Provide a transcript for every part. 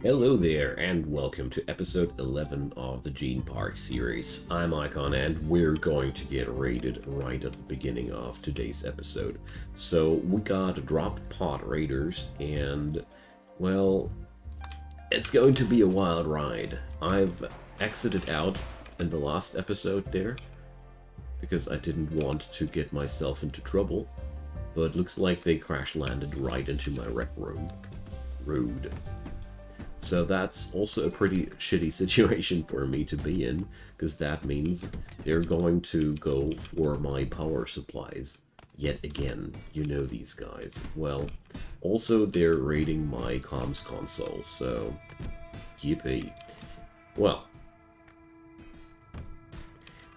Hello there, and welcome to episode 11 of the Gene Park series. I'm Icon, and we're going to get raided right at the beginning of today's episode. So, we got drop pod raiders, and, well, it's going to be a wild ride. I've exited out in the last episode there, because I didn't want to get myself into trouble, but looks like they crash landed right into my rec room. Rude. So that's also a pretty shitty situation for me to be in, because that means they're going to go for my power supplies. Yet again, you know these guys. Well, also they're raiding my comms console, so yippee. Well,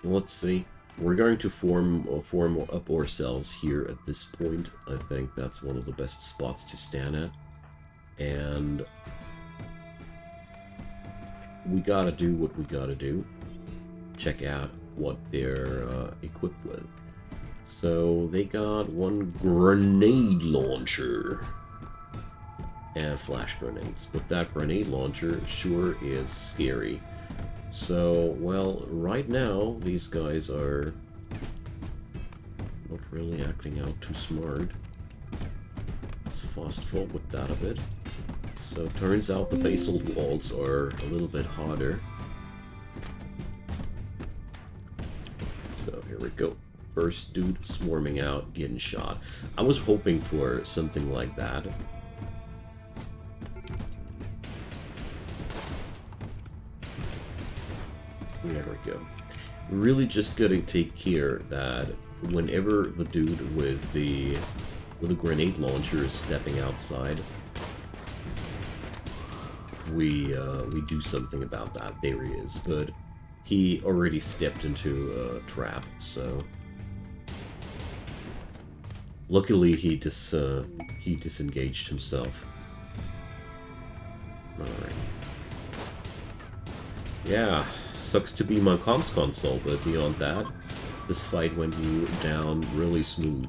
let's see. We're going to form up ourselves here at this point. I think that's one of the best spots to stand at. And we gotta do what we gotta do. Check out what they're equipped with. So they got one grenade launcher and flash grenades, but that grenade launcher sure is scary. So, well, right now these guys are not really acting out too smart. Let's fast forward that a bit. So turns out the basalt walls are a little bit harder. So here we go. First dude swarming out, getting shot. I was hoping for something like that. There we go. Really just gotta take care that whenever the dude with the grenade launcher is stepping outside, we do something about that. There he is, but he already stepped into a trap, so luckily he disengaged himself. Alright. Yeah, sucks to be my comms console, but beyond that, this fight went down really smooth.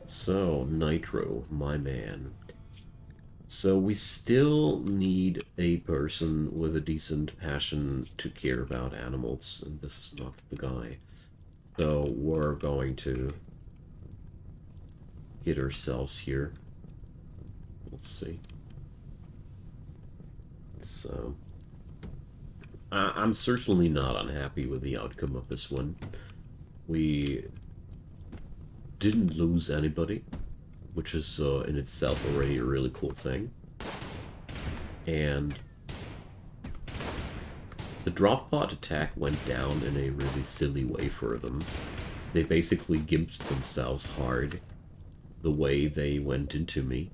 So, Nitro, my man. So we still need a person with a decent passion to care about animals, and this is not the guy. So we're going to get ourselves here. Let's see. So I'm certainly not unhappy with the outcome of this one. We didn't lose anybody, which is in itself already a really cool thing. And the drop pod attack went down in a really silly way for them. They basically gimped themselves hard the way they went into me.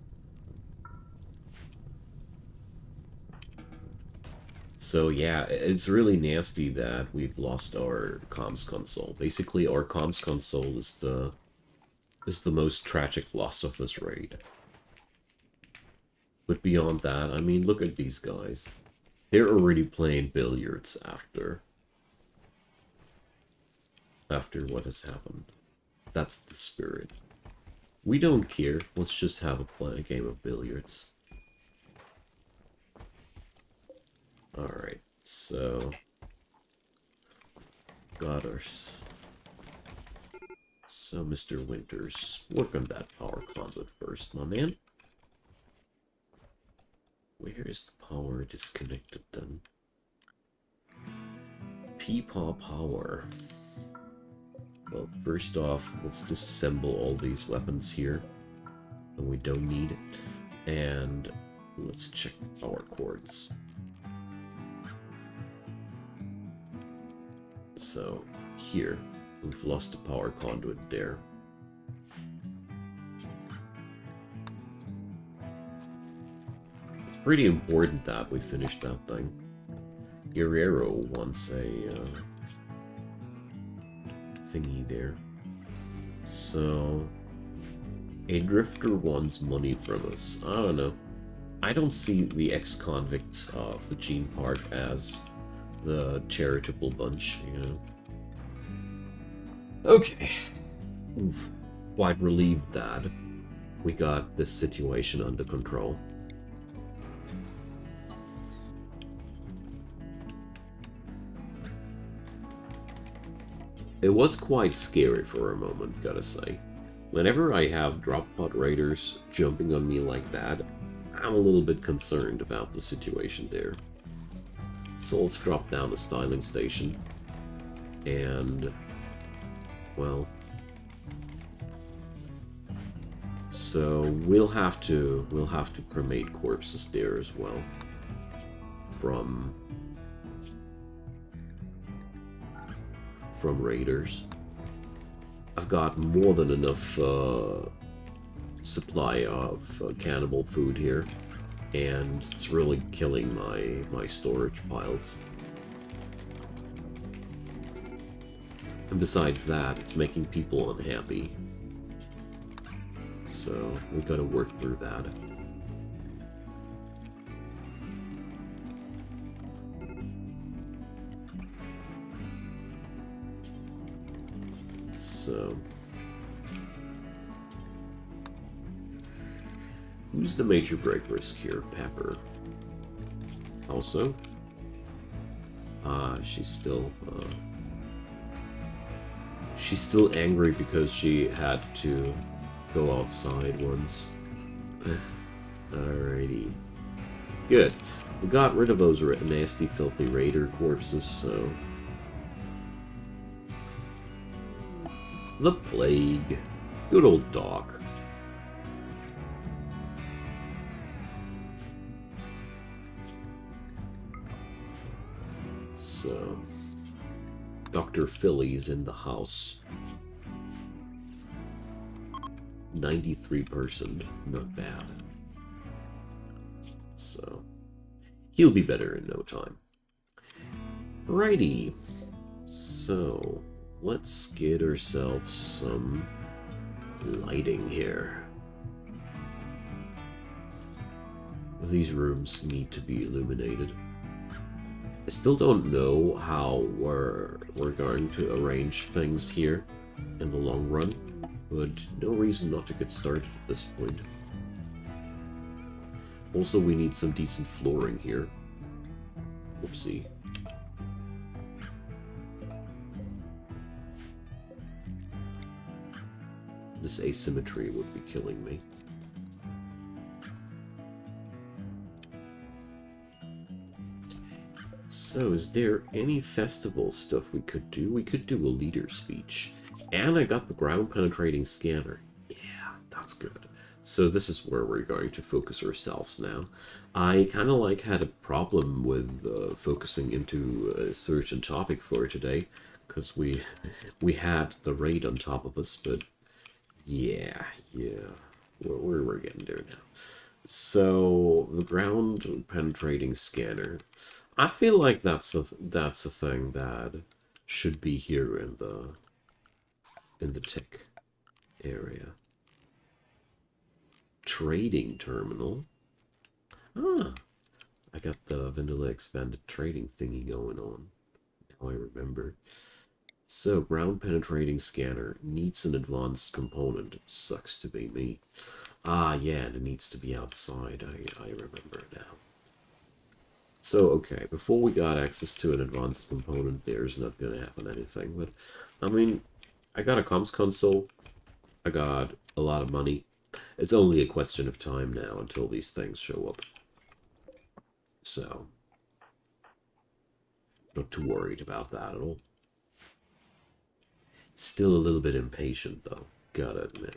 So yeah, it's really nasty that we've lost our comms console. Basically, our comms console is the most tragic loss of this raid. But beyond that, I mean, look at these guys. They're already playing billiards after what has happened. That's the spirit. We don't care. Let's just have a game of billiards. Alright, so got ours. So, Mr. Winters, work on that power conduit first, my man. Where is the power disconnected then? Peepaw power. Well, first off, let's disassemble all these weapons here that we don't need. And let's check the power cords. So, here. We've lost the power conduit there. It's pretty important that we finish that thing. Guerrero wants a thingy there. So, a drifter wants money from us. I don't know. I don't see the ex-convicts of the Gene Park as the charitable bunch, you know. Okay. Oof. Quite relieved that we got this situation under control. It was quite scary for a moment, gotta say. Whenever I have drop pod raiders jumping on me like that, I'm a little bit concerned about the situation there. So let's drop down the styling station. And, well, so we'll have to cremate corpses there as well from raiders. I've got more than enough supply of cannibal food here, and it's really killing my storage piles. And besides that, it's making people unhappy. So we gotta work through that. So, who's the major break risk here? Pepper. Also, she's still angry because she had to go outside once. Alrighty. Good. We got rid of those nasty, filthy raider corpses, so... The plague. Good old dog. So... Dr. Philly's in the house. 93%. Not bad. So... He'll be better in no time. Righty. So... Let's get ourselves some lighting here. These rooms need to be illuminated. I still don't know how we're going to arrange things here in the long run, but no reason not to get started at this point. Also, we need some decent flooring here. Oopsie. This asymmetry would be killing me. So, is there any festival stuff we could do? We could do a leader speech. And I got the ground penetrating scanner. Yeah, that's good. So this is where we're going to focus ourselves now. I kind of had a problem with focusing into a certain topic for today, because we had the raid on top of us, but yeah, we're getting there now. So the ground penetrating scanner, I feel like that's a thing that should be here in the tech area. Trading terminal. Ah, I got the vanilla expanded trading thingy going on. Now I remember. So, ground penetrating scanner needs an advanced component. Sucks to be me. Ah, yeah, and it needs to be outside. I remember now. So, okay, before we got access to an advanced component, there's not gonna happen anything. But, I mean, I got a comms console. I got a lot of money. It's only a question of time now until these things show up. So, not too worried about that at all. Still a little bit impatient, though, gotta admit.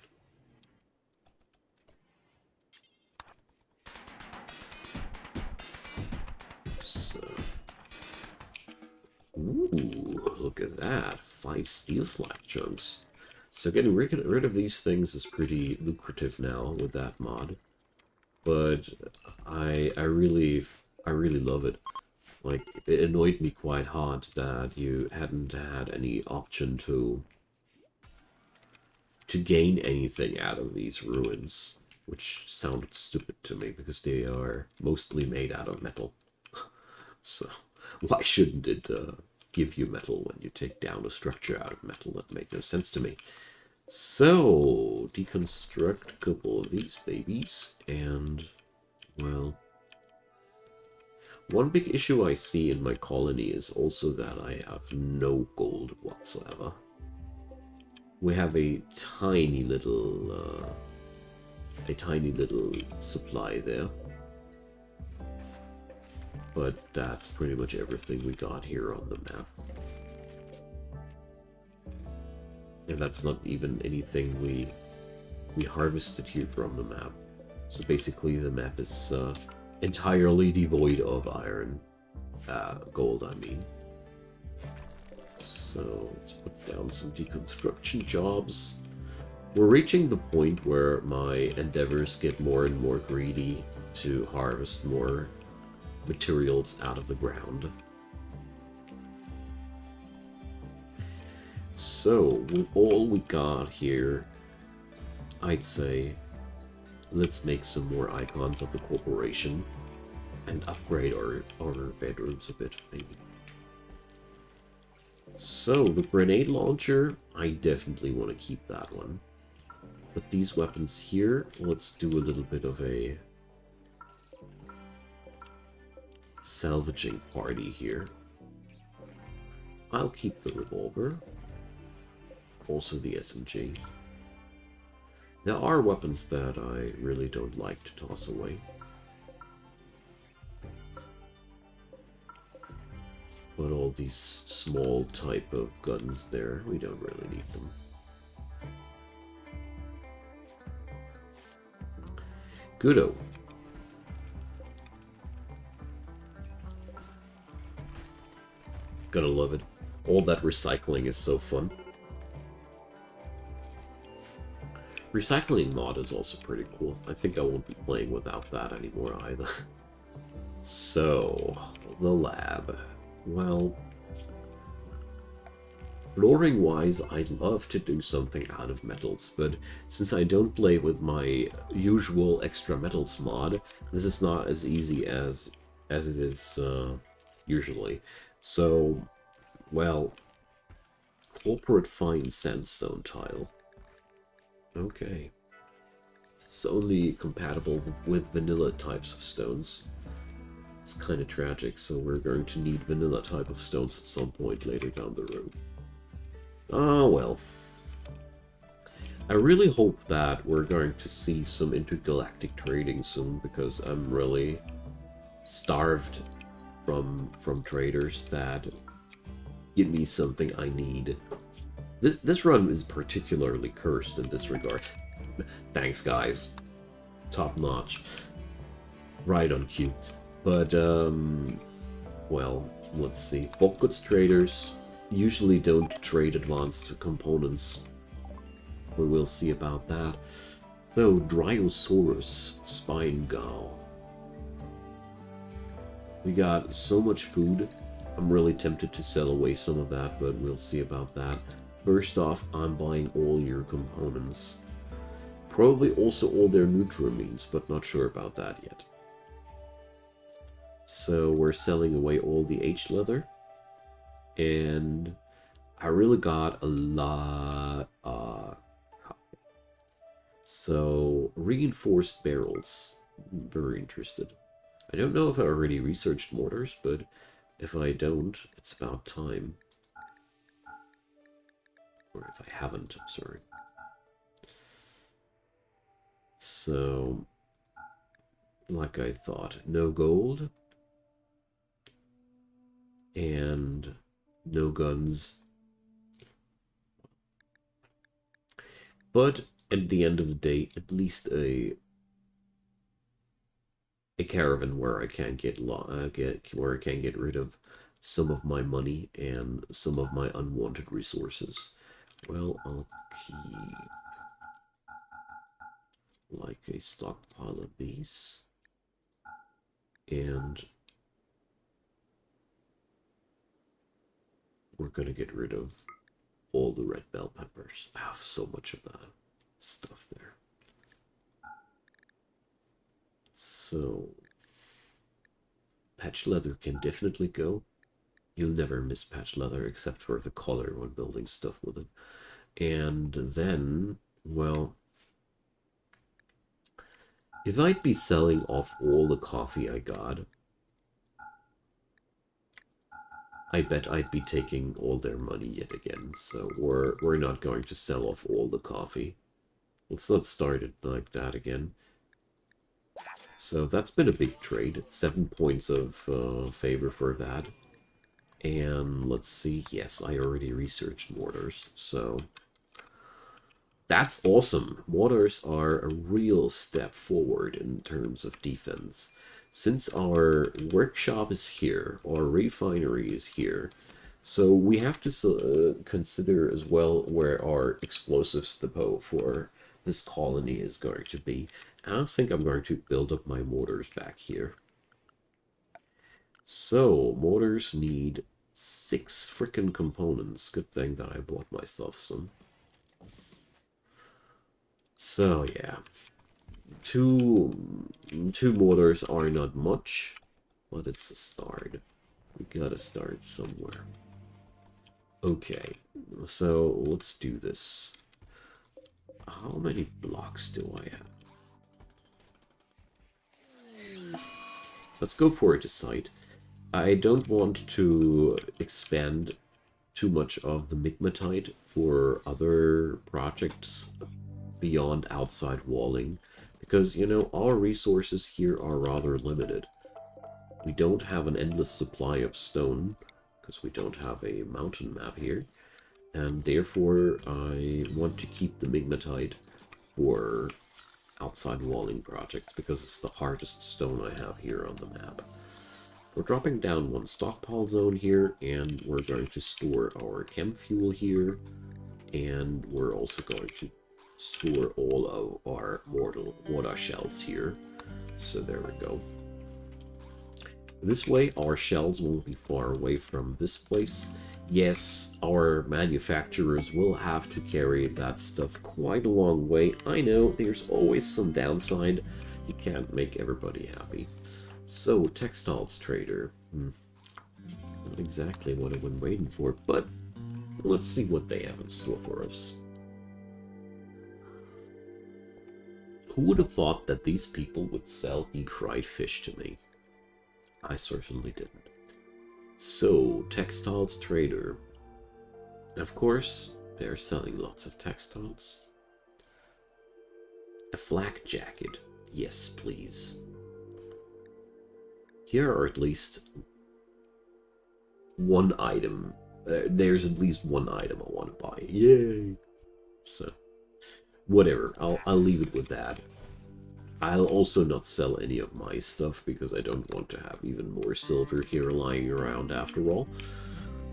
So, ooh, look at that. 5 steel slab chunks. So getting rid of these things is pretty lucrative now with that mod. But I really love it. Like, it annoyed me quite hard that you hadn't had any option to gain anything out of these ruins, which sounded stupid to me because they are mostly made out of metal. So why shouldn't it give you metal when you take down a structure out of metal? That made no sense to me. So, deconstruct a couple of these babies, and, well, one big issue I see in my colony is also that I have no gold whatsoever. We have a tiny little supply there. But that's pretty much everything we got here on the map. And that's not even anything we harvested here from the map. So basically the map is entirely devoid of iron. Gold, I mean. So let's put down some deconstruction jobs. We're reaching the point where my endeavors get more and more greedy to harvest more materials out of the ground. So, with all we got here, I'd say let's make some more icons of the corporation and upgrade our bedrooms a bit, maybe. So, the grenade launcher, I definitely want to keep that one. But these weapons here, let's do a little bit of a salvaging party here. I'll keep the revolver. Also the SMG. There are weapons that I really don't like to toss away. But all these small type of guns there, we don't really need them. Goodo. Gotta love it. All that recycling is so fun. Recycling mod is also pretty cool. I think I won't be playing without that anymore either. So, the lab. Well, flooring-wise, I'd love to do something out of metals, but since I don't play with my usual extra metals mod, this is not as easy as it is usually. So, well, corporate fine sandstone tile. Okay. It's only compatible with vanilla types of stones. It's kind of tragic, so we're going to need vanilla type of stones at some point later down the road. Ah, well. I really hope that we're going to see some intergalactic trading soon, because I'm really starved from traders that give me something I need. This run is particularly cursed in this regard. Thanks, guys. Top notch. Right on cue. But, well, let's see. Bulk goods traders usually don't trade advanced components. But we'll see about that. So, Dryosaurus Spine Gall. We got so much food. I'm really tempted to sell away some of that, but we'll see about that. First off, I'm buying all your components. Probably also all their nutrimines, but not sure about that yet. So we're selling away all the H-leather. And I really got a lot of copy. So, reinforced barrels. I'm very interested. I don't know if I already researched mortars, but if I don't, it's about time. Or if I haven't, I'm sorry. So, like I thought, no gold. And no guns. But at the end of the day, at least a caravan where I can get rid of some of my money and some of my unwanted resources. Well, I'll keep like a stockpile of these, and we're gonna get rid of all the red bell peppers. I have so much of that stuff there. So, patch leather can definitely go. You'll never miss patch leather except for the color when building stuff with it. And then, well, if I'd be selling off all the coffee I got, I bet I'd be taking all their money yet again. So we're not going to sell off all the coffee. Let's not start it like that again. So that's been a big trade. 7 points of favor for that. And let's see. Yes, I already researched mortars. So that's awesome. Mortars are a real step forward in terms of defense. Since our workshop is here, our refinery is here, so we have to consider as well where our explosives depot for this colony is going to be. I think I'm going to build up my mortars back here. So, mortars need 6 freaking components. Good thing that I bought myself some. So, yeah. Two mortars are not much, but it's a start. We gotta start somewhere. Okay, so let's do this. How many blocks do I have? Let's go for a decide. I don't want to expand too much of the migmatite for other projects beyond outside walling, because, you know, our resources here are rather limited. We don't have an endless supply of stone, because we don't have a mountain map here, and therefore I want to keep the migmatite for outside walling projects, because it's the hardest stone I have here on the map. We're dropping down one stockpile zone here, and we're going to store our chem fuel here, and we're also going to store all of our water shells here. So there we go. This way our shells won't be far away from this place. Yes, our manufacturers will have to carry that stuff quite a long way. I know, there's always some downside. You can't make everybody happy. So, textiles trader. Not exactly what I've been waiting for, but let's see what they have in store for us. Who would have thought that these people would sell deep-fried fish to me? I certainly didn't. So, textiles trader. Of course, they're selling lots of textiles. A flak jacket. Yes, please. Here are at least one item. There's at least one item I want to buy. Yay! So, whatever. I'll leave it with that. I'll also not sell any of my stuff because I don't want to have even more silver here lying around after all.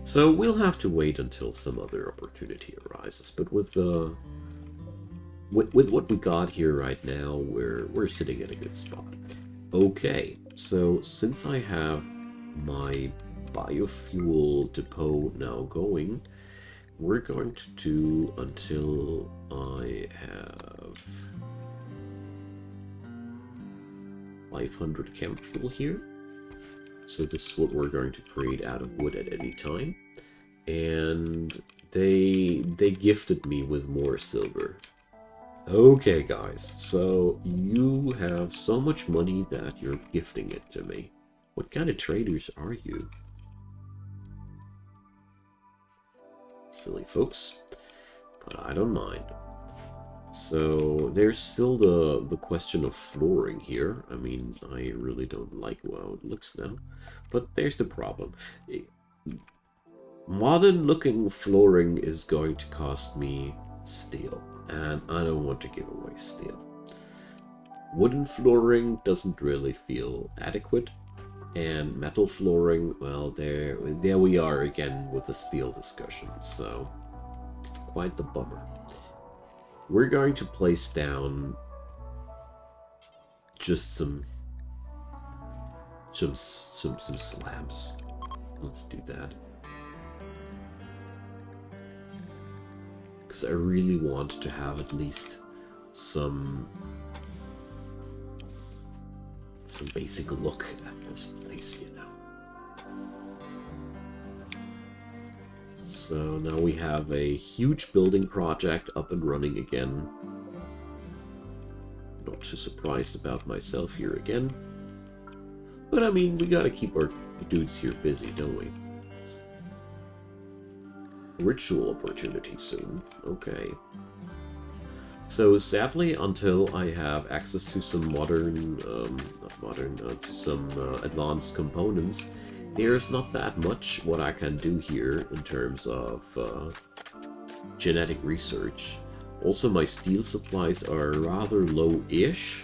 So we'll have to wait until some other opportunity arises. But with what we got here right now, we're sitting at a good spot. Okay, so since I have my biofuel depot now going, we're going to do until I have 500 chem fuel here. So this is what we're going to create out of wood at any time. And they gifted me with more silver. Okay, guys, so you have so much money that you're gifting it to me. What kind of traders are you? Silly folks, but I don't mind. So there's still the question of flooring here. I mean, I really don't like how it looks now, but there's the problem. Modern looking flooring is going to cost me steel, and I don't want to give away steel. Wooden flooring doesn't really feel adequate, and metal flooring, well, there we are again with the steel discussion, so quite the bummer. We're going to place down just some slabs. Let's do that. Because I really want to have at least some basic look at this place, you know. So now we have a huge building project up and running again. Not too surprised about myself here again. But I mean, we gotta keep our dudes here busy, don't we? Ritual opportunity soon. Okay. So sadly, until I have access to some to some advanced components, there's not that much what I can do here in terms of genetic research. Also, my steel supplies are rather low-ish.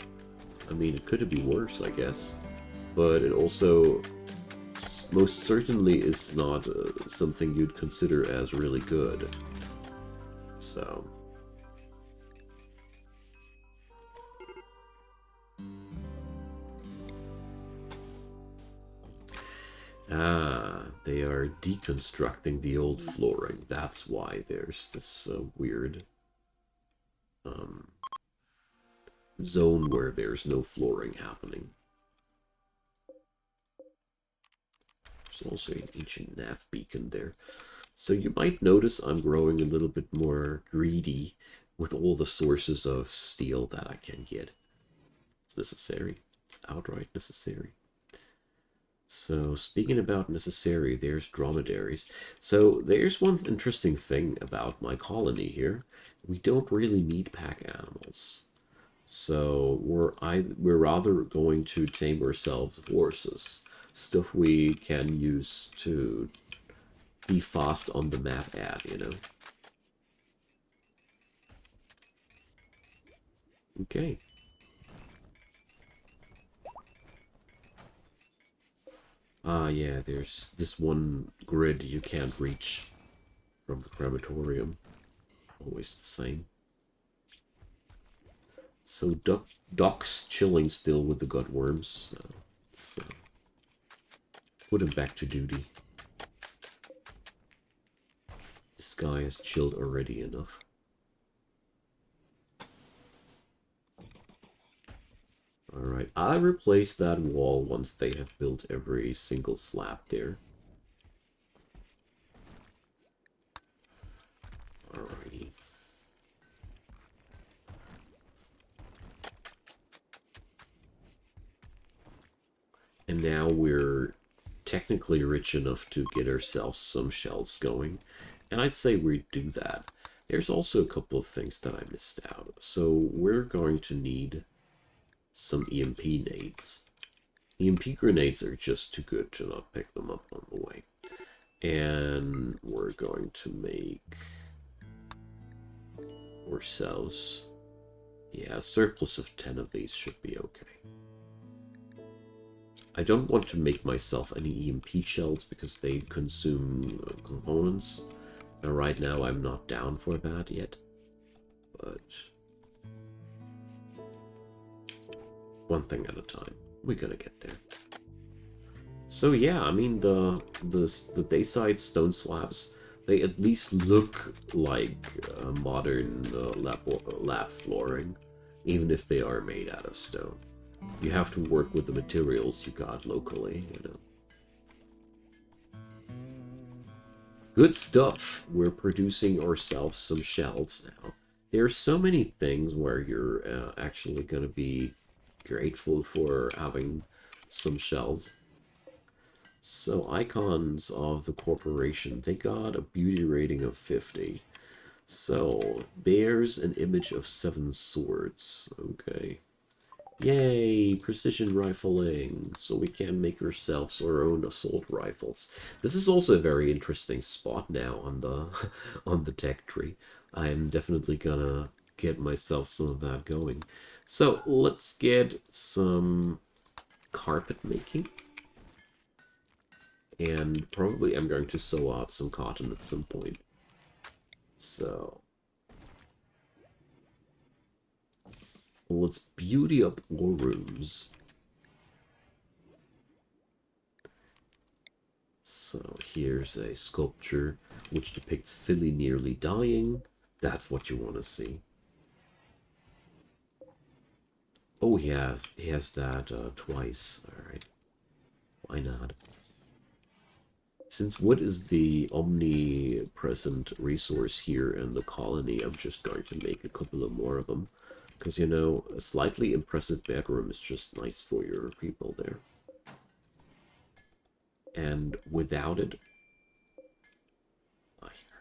I mean, it could be worse, I guess. But it also most certainly is not something you'd consider as really good. So... Ah, they are deconstructing the old flooring. That's why there's this weird zone where there's no flooring happening. There's also an ancient nav beacon there. So you might notice I'm growing a little bit more greedy with all the sources of steel that I can get. It's necessary. It's outright necessary. So, speaking about necessary, there's dromedaries. So, there's one interesting thing about my colony here. We don't really need pack animals. So, we're rather going to tame ourselves horses. Stuff we can use to be fast on the map at, you know. Okay. Ah, yeah, there's this one grid you can't reach from the crematorium. Always the same. So Doc's chilling still with the gutworms. Let's put him back to duty. This guy has chilled already enough. Alright, I replaced that wall once they have built every single slab there. Alrighty. And now we're technically rich enough to get ourselves some shells going. And I'd say we do that. There's also a couple of things that I missed out. So we're going to need some EMP nades. EMP grenades are just too good to not pick them up on the way. And we're going to make ourselves, yeah, a surplus of 10 of these should be okay. I don't want to make myself any EMP shells because they consume components. And right now I'm not down for that yet. But one thing at a time. We're gonna get there. So yeah, I mean the Dayside stone slabs, they at least look like modern lab flooring, even if they are made out of stone. You have to work with the materials you got locally, you know. Good stuff. We're producing ourselves some shells now. There are so many things where you're actually going to be grateful for having some shells. So icons of the corporation, they got a beauty rating of 50. So there's an image of 7 swords. Okay. Yay, precision rifling, so we can make ourselves our own assault rifles. This is also a very interesting spot now on the on the tech tree. I am definitely gonna get myself some of that going. So let's get some carpet making. And probably I'm going to sew out some cotton at some point. So let's beauty up war rooms. So here's a sculpture which depicts Philly nearly dying. That's what you want to see. Oh, he has that twice. All right. Why not? Since wood is the omnipresent resource here in the colony, I'm just going to make a couple of more of them. Because, you know, a slightly impressive bedroom is just nice for your people there. And without it,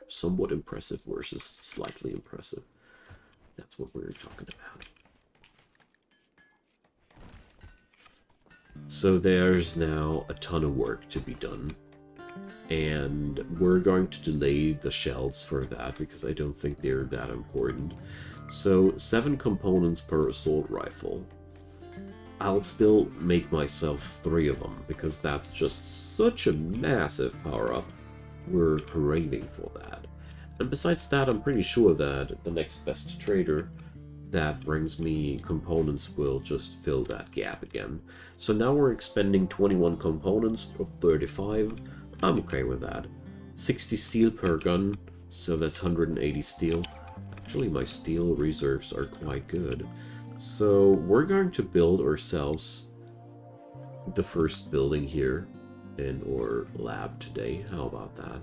somewhat impressive versus slightly impressive. That's what we're talking about. So there's now a ton of work to be done. And we're going to delay the shells for that because I don't think they're that important. So 7 components per assault rifle. I'll still make myself 3 of them because that's just such a massive power-up. We're craving for that. And besides that, I'm pretty sure that the next best trader that brings me components will just fill that gap again. So now we're expending 21 components of 35. I'm okay with that. 60 steel per gun, so that's 180 steel. Actually, my steel reserves are quite good. So we're going to build ourselves the first building here in our lab today. How about that?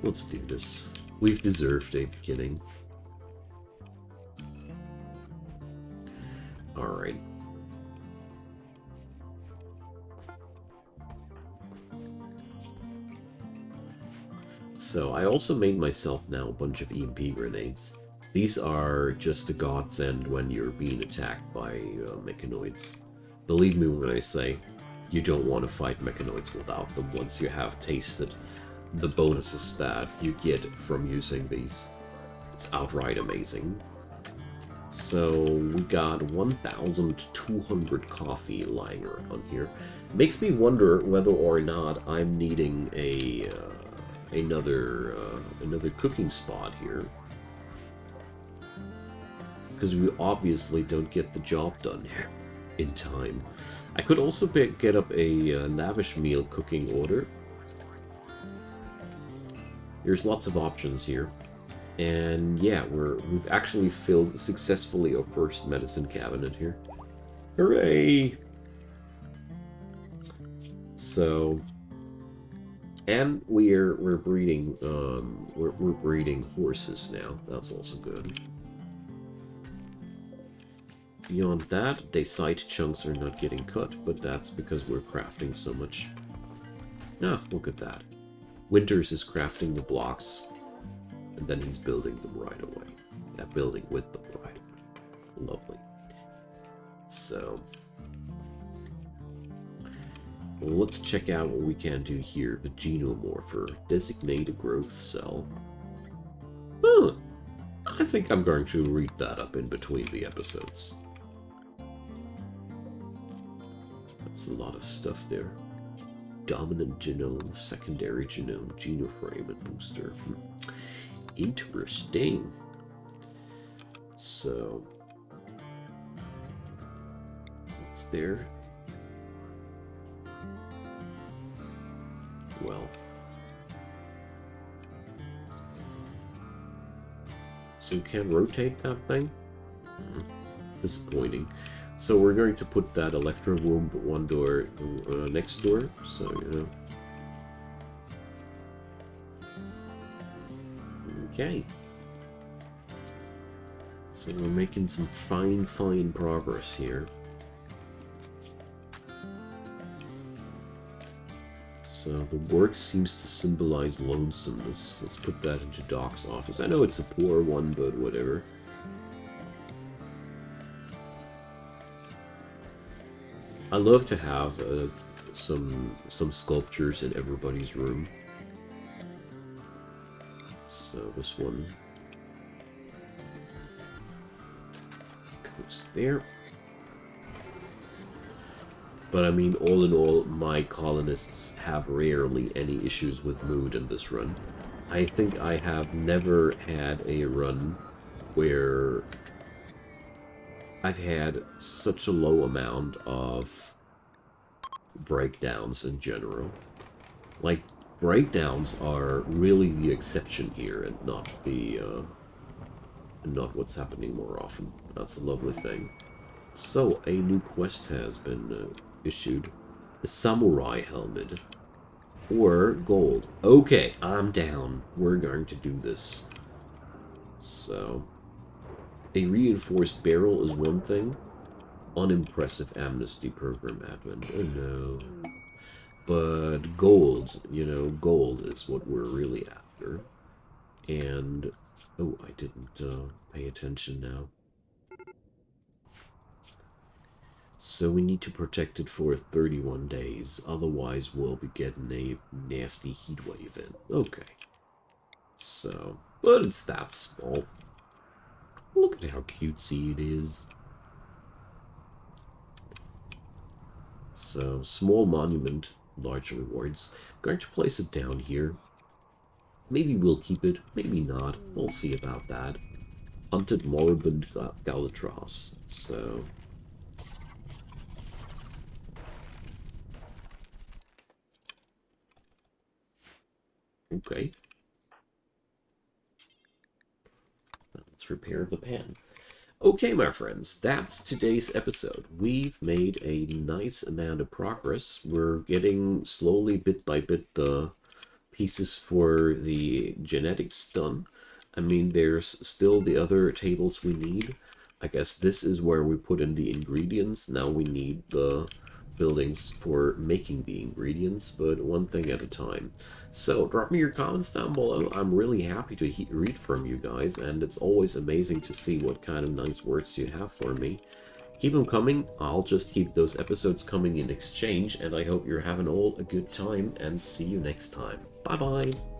Let's do this. We've deserved a beginning. Alright. So I also made myself now a bunch of EMP grenades. These are just a godsend when you're being attacked by mechanoids. Believe me when I say you don't want to fight mechanoids without them once you have tasted the bonuses that you get from using these. It's outright amazing. So we got 1,200 coffee lying around here. Makes me wonder whether or not I'm needing a another cooking spot here, because we obviously don't get the job done here in time. I could also get up a lavish meal cooking order. There's lots of options here. And yeah, we've actually filled successfully our first medicine cabinet here. Hooray! So, and we're breeding we're breeding horses now. That's also good. Beyond that, dacite chunks are not getting cut, but that's because we're crafting so much. Ah, look at that. Winters is crafting the blocks, and then he's building them right away. Yeah, building with them right away. Lovely. So, well, let's check out what we can do here. The Genomorpher. Designate a growth cell. Huh. I think I'm going to read that up in between the episodes. That's a lot of stuff there. Dominant genome, secondary genome, genoframe, and booster. Interesting. So, what's there? Well, so you can't rotate that thing? Disappointing. So we're going to put that Electro Womb one door next door, so you know. Okay. So we're making some fine progress here. So the work seems to symbolize lonesomeness. Let's put that into Doc's office. I know it's a poor one, but whatever. I love to have some sculptures in everybody's room. So this one goes there. But I mean, all in all, my colonists have rarely any issues with mood in this run. I think I have never had a run where I've had such a low amount of breakdowns in general. Like, breakdowns are really the exception here and not the, not what's happening more often. That's a lovely thing. So, a new quest has been issued. A samurai helmet. Or gold. Okay, I'm down. We're going to do this. So, a reinforced barrel is one thing. Unimpressive amnesty program admin. Oh no. But gold, you know, gold is what we're really after. And, oh, I didn't pay attention now. So we need to protect it for 31 days, otherwise we'll be getting a nasty heat wave in. Okay. So, but it's that small. Look at how cutesy it is. So, small monument, large rewards. I'm going to place it down here. Maybe we'll keep it, maybe not. We'll see about that. Hunted moribund Gallatros. So, okay. Let's repair the pan. Okay, my friends, that's today's episode. We've made a nice amount of progress. We're getting slowly, bit by bit, the pieces for the genetics done. I mean, there's still the other tables we need. I guess this is where we put in the ingredients. Now we need the buildings for making the ingredients, but one thing at a time. So drop me your comments down below. I'm really happy to read from you guys, and it's always amazing to see what kind of nice words you have for me. Keep them coming. I'll just keep those episodes coming in exchange, and I hope you're having all a good time, and see you next time. Bye bye.